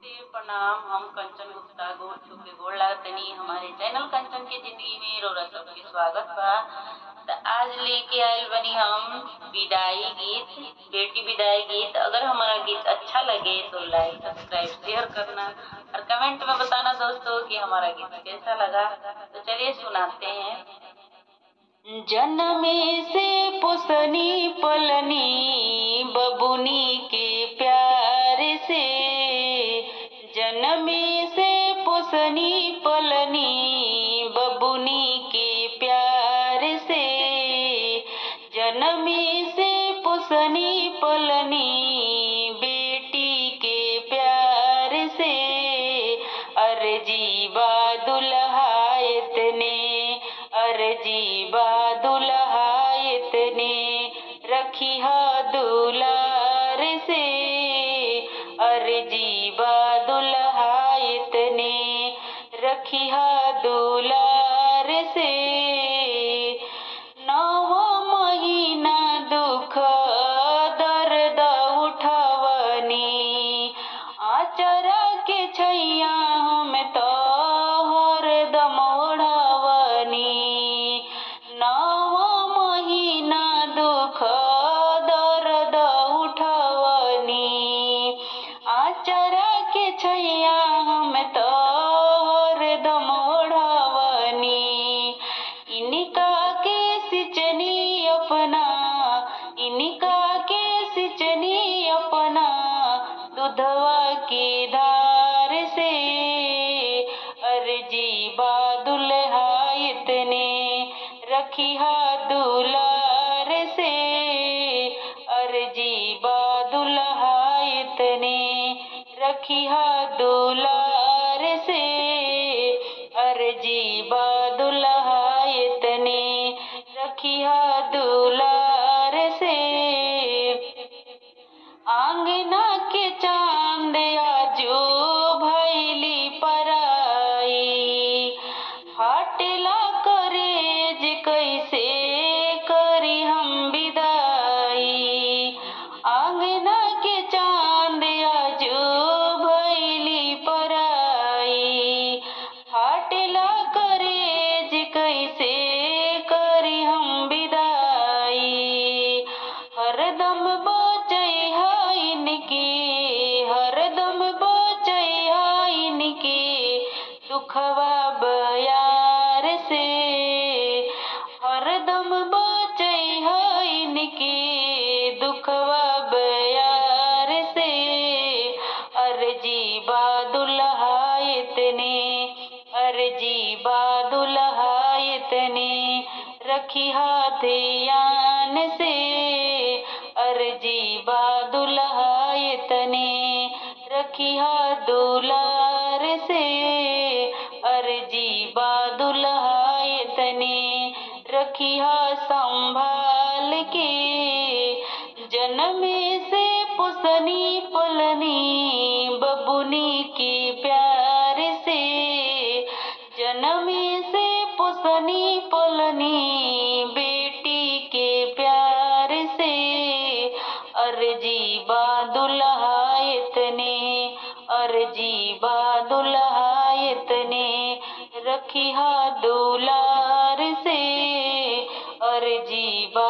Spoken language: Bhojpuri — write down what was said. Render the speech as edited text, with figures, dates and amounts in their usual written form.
प्रणाम। हम कंचन गुप्ता गोड़ छू के गोड़ लागतनी हमारे चैनल कंचन के जिंदगी में रोरा सबके स्वागत बा। त आज लेके आयल बनी हम विदाई गीत, बेटी विदाई गीत। अगर हमारा गीत अच्छा लगे तो लाइक सब्सक्राइब शेयर करना और कमेंट में बताना दोस्तों कि हमारा गीत कैसा लगा। तो चलिए सुनाते हैं। जन्मे से पुसनी पलनी बबुनी के प्यार से, जन्मे से पुसनी पलनी बबुनी के प्यार से, जन्मे से पुसनी पलनी बेटी के प्यार से। अर्जी बा दुल्हा इतने, अर्जी बा दुल्हा इतने, रखी हा दुलार से। अर्जी बा दुल्हा इतने, रखी हा दुलार से। नौ महीना दुख दर्द उठवनी, आचरा के छैया हम तो हरदम ओढ़वनी। नौ महीना दुख दर्द उठवनी, आचरा के छैया हम तो हरदम ओढ़वनी। इनका के सिंचनी अपना, इनका के सिंचनी अपना दूधवा की धार से। अर्जी बा दुल्हा इतने, रखी हा दुलार से। अर्जी बा दुल्हा इतने, रखी हा दुलार से। अर्जी बा दुल्हा इतने, रखी हा दुलार से। आंगना के चांद आजो भैली पराई, फाटला करेज कैसे करी हम विदाई। आंगना के चांद आजो भैली पराई, फाटला करेज कैसे करी हम विदाई। हरदम बचै हा इनके, हरदम बचै हा इनके दुखवा बयार से। हरदम बचै हा इनके दुखवा बयार से। अर्जी बा दुल्हा इतने, अर्जी बा दुल्हा इतने, रखी हा ध्यान से। अर्जी बा दुल्हा इतने, रखी हा दुलार से। अर्जी बा दुल्हा इतने, रखी हा संभाल के। जन्मे से पुसनी पलनी बबुनी के प्यार से, जन्मे से पुसनी पलनी बेटी के प्यार से। अर्जी बा दुल्हा इतने, अर्जी बा दुल्हा इतने, रखी हा दुलार से। अर्जी बा